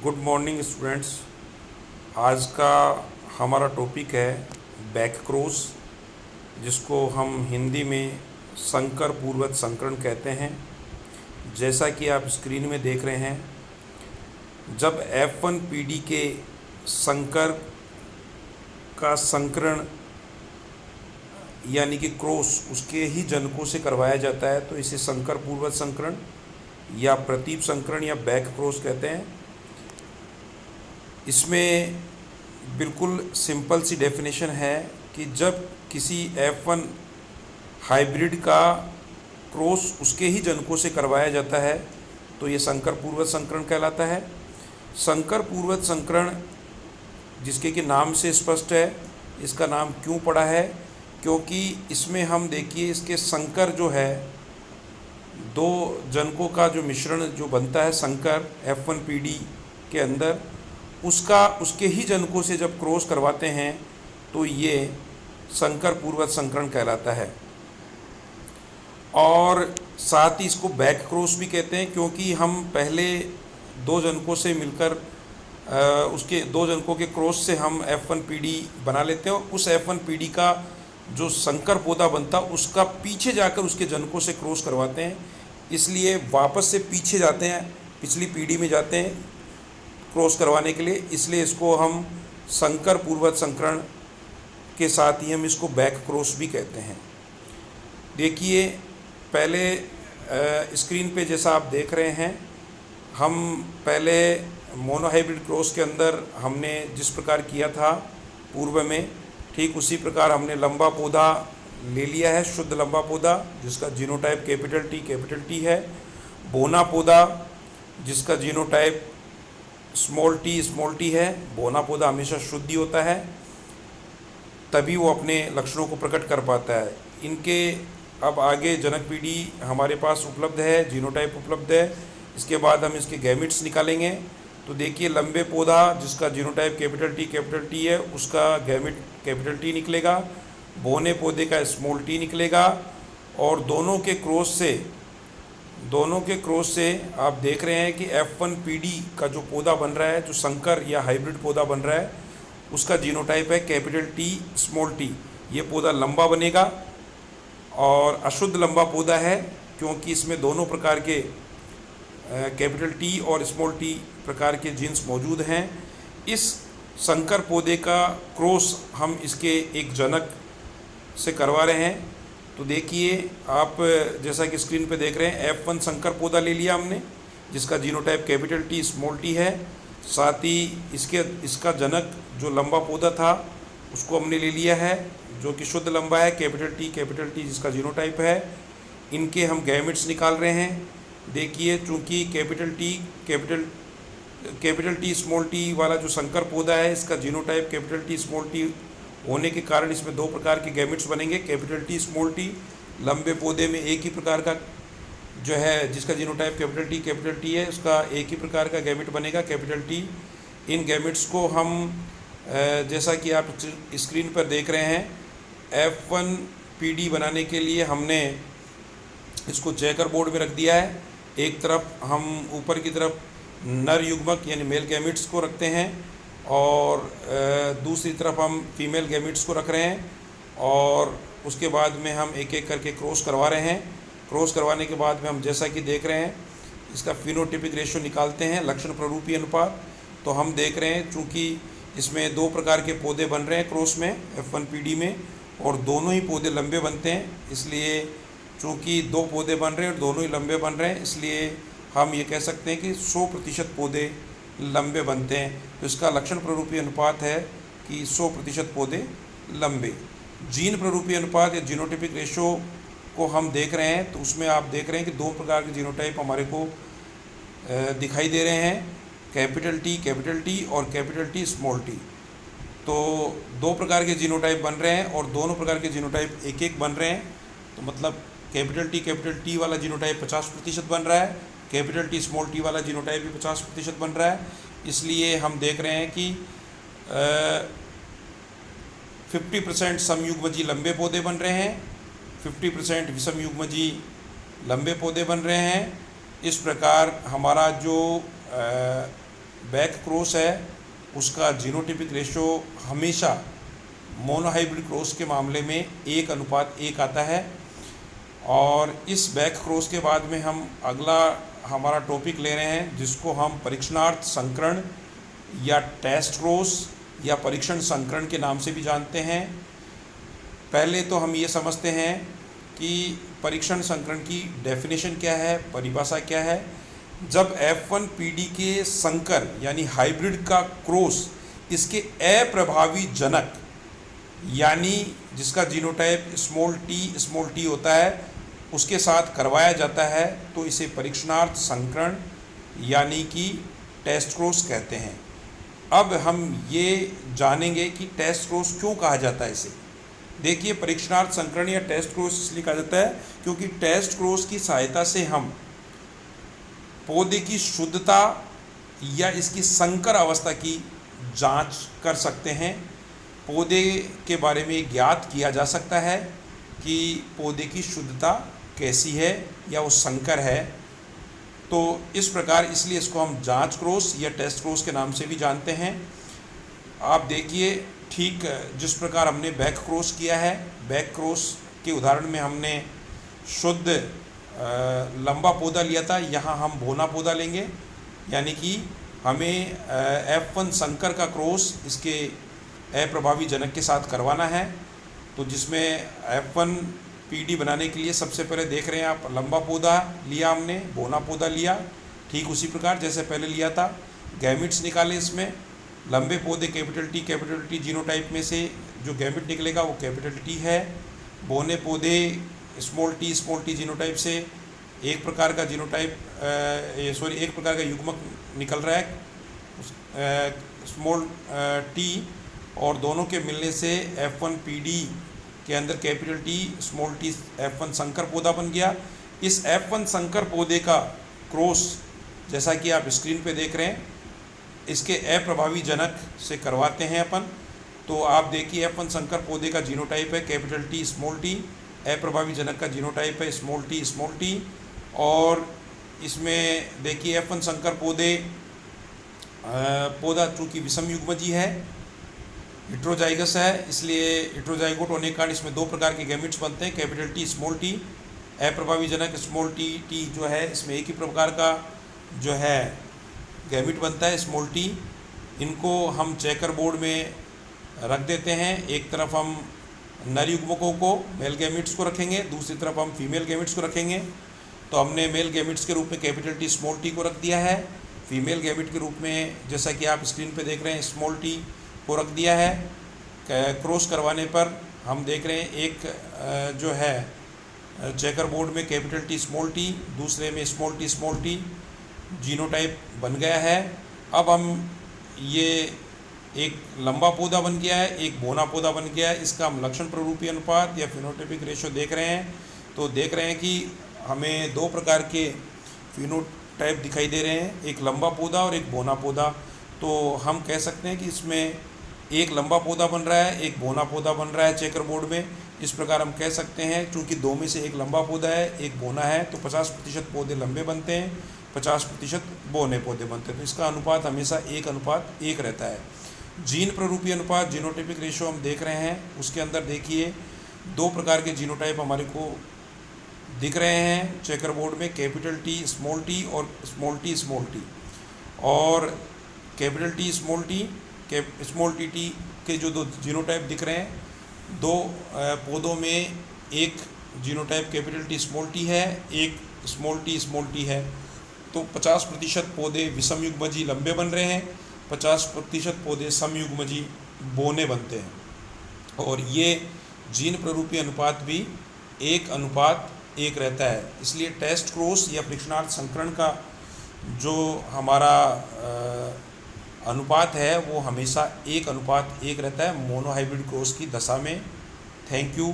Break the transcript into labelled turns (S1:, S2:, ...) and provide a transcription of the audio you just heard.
S1: Good morning students. आज का हमारा टॉपिक है बैक क्रॉस, जिसको हम हिंदी में संकर पूर्वज संकरण कहते हैं। जैसा कि आप स्क्रीन में देख रहे हैं, जब F1 पीढ़ी के संकर का संकरण यानी कि क्रॉस उसके ही जनकों से करवाया जाता है तो इसे संकर पूर्वज संकरण या प्रतीप संकरण या बैक क्रॉस कहते हैं। इसमें बिल्कुल सिंपल सी डेफिनेशन है कि जब किसी F1 हाइब्रिड का क्रॉस उसके ही जनकों से करवाया जाता है तो ये संकर पूर्वज संकरण कहलाता है। संकर पूर्वज संकरण जिसके कि नाम से स्पष्ट है, इसका नाम क्यों पड़ा है, क्योंकि इसमें हम देखिए इसके संकर जो है दो जनकों का जो मिश्रण जो बनता है संकर F1 पीढ़ी के अंदर, उसका उसके ही जनकों से जब क्रॉस करवाते हैं तो ये संकर पूर्वज संकरण कहलाता है। और साथ ही इसको बैक क्रॉस भी कहते हैं, क्योंकि हम पहले दो जनकों से मिलकर उसके दो जनकों के क्रॉस से हम F1 पीढ़ी बना लेते हैं और उस F1 पीढ़ी का जो संकर पौधा बनता उसका पीछे जाकर उसके जनकों से क्रॉस करवाते हैं। इसलिए वापस से पीछे जाते हैं, पिछली पीढ़ी में जाते हैं क्रॉस करवाने के लिए, इसलिए इसको हम संकर पूर्वज संकरण के साथ ही हम इसको बैक क्रॉस भी कहते हैं। देखिए पहले स्क्रीन पे जैसा आप देख रहे हैं, हम पहले मोनोहाइब्रिड क्रॉस के अंदर हमने जिस प्रकार किया था पूर्व में, ठीक उसी प्रकार हमने लंबा पौधा ले लिया है, शुद्ध लंबा पौधा जिसका जीनोटाइप कैपिटल टी है। बोना पौधा जिसका जीनोटाइप स्मॉल टी है। बोना पौधा हमेशा शुद्ध ही होता है, तभी वो अपने लक्षणों को प्रकट कर पाता है। इनके अब आगे जनक पीढ़ी हमारे पास उपलब्ध है, जीनोटाइप उपलब्ध है। इसके बाद हम इसके गैमिट्स निकालेंगे। तो देखिए लंबे पौधा जिसका जीनोटाइप कैपिटल टी है उसका गैमिट कैपिटल टी निकलेगा, बोने पौधे का स्मॉल टी निकलेगा। और दोनों के क्रॉस से आप देख रहे हैं कि F1 पीढ़ी का जो पौधा बन रहा है, जो संकर या हाइब्रिड पौधा बन रहा है, उसका जीनोटाइप है कैपिटल टी स्मॉल टी। ये पौधा लंबा बनेगा और अशुद्ध लंबा पौधा है, क्योंकि इसमें दोनों प्रकार के कैपिटल टी और स्मॉल टी प्रकार के जीन्स मौजूद हैं। इस संकर पौधे का क्रॉस हम इसके एक जनक से करवा रहे हैं। तो देखिए आप जैसा कि स्क्रीन पे देख रहे हैं, F1 संकर पौधा ले लिया हमने जिसका genotype capital T small T है। साथ ही इसका जनक जो लंबा पौधा था उसको हमने ले लिया है, जो कि शुद्ध लंबा है, कैपिटल टी जिसका जीनोटाइप है। इनके हम गैमिट्स निकाल रहे हैं। देखिए चूँकि कैपिटल टी स्मॉल टी वाला जो संकर पौधा है, इसका genotype capital T small T होने के कारण इसमें दो प्रकार के गैमिट्स बनेंगे। कैपिटल टी स्मॉल टी लंबे पौधे में एक ही प्रकार का जो है जिसका जीनोटाइप कैपिटल टी है, उसका एक ही प्रकार का गैमिट बनेगा कैपिटल टी। इन गैमिट्स को हम जैसा कि आप स्क्रीन पर देख रहे हैं, F1 पीढ़ी बनाने के लिए हमने इसको चेकर बोर्ड में रख दिया है। एक तरफ हम ऊपर की तरफ नर युग्मक यानी मेल गैमिट्स को रखते हैं और दूसरी तरफ हम फीमेल गैमिट्स को रख रहे हैं, और उसके बाद में हम एक एक करके क्रॉस करवा रहे हैं। क्रॉस करवाने के बाद में हम जैसा कि देख रहे हैं इसका फिनोटिपिक रेशियो निकालते हैं, लक्षण प्ररूपी अनुपात। तो हम देख रहे हैं चूँकि इसमें दो प्रकार के पौधे बन रहे हैं क्रॉस में F1 पीढ़ी में, और दोनों ही पौधे लंबे बनते हैं। इसलिए चूँकि दो पौधे बन रहे हैं और दोनों ही लंबे बन रहे हैं, इसलिए हम ये कह सकते हैं कि 100% पौधे लंबे बनते हैं। तो इसका लक्षण प्ररूपी अनुपात है कि 100% पौधे लंबे। जीन प्ररूपी अनुपात या जीनोटाइपिक रेशो को हम देख रहे हैं, तो उसमें आप देख रहे हैं कि दो प्रकार के जीनोटाइप हमारे को दिखाई दे रहे हैं, कैपिटल टी और कैपिटल टी स्मॉल टी। तो दो प्रकार के जीनोटाइप बन रहे हैं और दोनों प्रकार के जीनोटाइप एक एक बन रहे हैं। तो मतलब कैपिटल टी वाला जीनोटाइप 50% बन रहा है, कैपिटल टी स्मॉल टी वाला जीनोटाइप भी 50% बन रहा है। इसलिए हम देख रहे हैं कि 50% समयुग्मजी लंबे पौधे बन रहे हैं, 50% विषमयुग्मजी लंबे पौधे बन रहे हैं। इस प्रकार हमारा जो बैक क्रॉस है उसका जीनोटाइपिक रेशो हमेशा मोनोहाइब्रिड क्रॉस के मामले में 1:1 आता है। और इस बैक क्रॉस के बाद में हम अगला हमारा टॉपिक ले रहे हैं जिसको हम परीक्षणार्थ संकरण या टेस्ट क्रॉस या परीक्षण संकरण के नाम से भी जानते हैं। पहले तो हम ये समझते हैं कि परीक्षण संकरण की डेफिनेशन क्या है, परिभाषा क्या है। जब F1 PD के संकर यानी हाइब्रिड का क्रॉस इसके अप्रभावी जनक यानी जिसका जीनोटाइप स्मॉल t होता है उसके साथ करवाया जाता है तो इसे परीक्षणार्थ संकरण यानी कि टेस्ट क्रॉस कहते हैं। अब हम ये जानेंगे कि टेस्ट क्रॉस क्यों कहा जाता है इसे। देखिए, परीक्षणार्थ संकरण या टेस्ट क्रॉस इसलिए कहा जाता है क्योंकि टेस्ट क्रॉस की सहायता से हम पौधे की शुद्धता या इसकी संकर अवस्था की जांच कर सकते हैं। पौधे के बारे में ज्ञात किया जा सकता है कि पौधे की शुद्धता कैसी है या वो संकर है। तो इस प्रकार इसलिए इसको हम जांच क्रॉस या टेस्ट क्रॉस के नाम से भी जानते हैं। आप देखिए, ठीक जिस प्रकार हमने बैक क्रॉस किया है, बैक क्रॉस के उदाहरण में हमने शुद्ध लंबा पौधा लिया था, यहाँ हम बोना पौधा लेंगे यानी कि हमें F1 संकर का क्रॉस इसके अप्रभावी जनक के साथ करवाना है। तो जिसमें F1 PD बनाने के लिए सबसे पहले देख रहे हैं आप, लंबा पौधा लिया हमने, बोना पौधा लिया, ठीक उसी प्रकार जैसे पहले लिया था। गैमिट्स निकाले, इसमें लंबे पौधे कैपिटल T जीनोटाइप में से जो गैमिट निकलेगा वो कैपिटल T है। बोने पौधे स्मॉल t जीनोटाइप से एक प्रकार का जीनोटाइप एक प्रकार का युग्मक निकल रहा है स्मॉल t, और दोनों के मिलने से F1 PD के अंदर capital T small t F1 संकर पौधा बन गया। इस F1 संकर पौधे का क्रॉस जैसा कि आप स्क्रीन पे देख रहे हैं इसके अप्रभावी जनक से करवाते हैं अपन। तो आप देखिए, F1 संकर पौधे का जीनोटाइप है कैपिटल T स्मॉल t, अप्रभावी जनक का जीनोटाइप है स्मॉल t। और इसमें देखिए F1 संकर पौधा चूँकि विषम युग्मजी है, हेट्रोजाइगस है, इसलिए हेट्रोजाइगोट होने के कारण इसमें दो प्रकार के गैमिट्स बनते हैं, कैपिटल T स्मॉल t। अप्रभावी जनक स्मॉल t जो है इसमें एक ही प्रकार का जो है गैमिट बनता है स्मॉल t। इनको हम चेकर बोर्ड में रख देते हैं। एक तरफ हम नर युग्मकों को, मेल गैमिट्स को रखेंगे, दूसरी तरफ हम फीमेल गैमिट्स को रखेंगे। तो हमने मेल गैमिट्स के रूप में कैपिटल T स्मॉल t को रख दिया है। फीमेल गैमिट के रूप में जैसा कि आप स्क्रीन पे देख रहे हैं स्मॉल t को रख दिया है। क्रॉस करवाने पर हम देख रहे हैं एक जो है चेकर बोर्ड में कैपिटल T स्मॉल t, दूसरे में स्मॉल t जीनोटाइप बन गया है। अब हम ये एक लंबा पौधा बन गया है, एक बोना पौधा बन गया है। इसका हम लक्षण प्ररूपी अनुपात या फिनोटाइपिक रेशो देख रहे हैं। तो देख रहे हैं कि हमें दो प्रकार के फिनोटाइप दिखाई दे रहे हैं, एक लंबा पौधा और एक बोना पौधा। तो हम कह सकते हैं कि इसमें एक लंबा पौधा बन रहा है, एक बोना पौधा बन रहा है चेकर बोर्ड में। इस प्रकार हम कह सकते हैं चूँकि दो में से एक लंबा पौधा है, एक बोना है, तो 50% पौधे लंबे बनते हैं, 50% बोने पौधे बनते हैं। तो इसका अनुपात हमेशा 1:1 रहता है। जीन प्ररूपी अनुपात जीनोटाइपिक रेशो हम देख रहे हैं, उसके अंदर देखिए दो प्रकार के जीनोटाइप हमारे को दिख रहे हैं चेकर बोर्ड में, कैपिटल T स्मॉल t और स्मॉल t। और कैपिटल T स्मॉल t के जो दो जीनोटाइप दिख रहे हैं, दो पौधों में एक genotype capital T small t है, एक स्मॉल t है। तो 50% पौधे विषम युग्मजी लंबे बन रहे हैं, 50% पौधे समयुग्मजी बोने बनते हैं। और ये जीन प्ररूपी अनुपात भी 1:1 रहता है। इसलिए टेस्ट क्रॉस या परीक्षणार्थ संकरण का जो हमारा अनुपात है वो हमेशा 1:1 रहता है मोनोहाइब्रिड क्रॉस की दशा में। Thank you.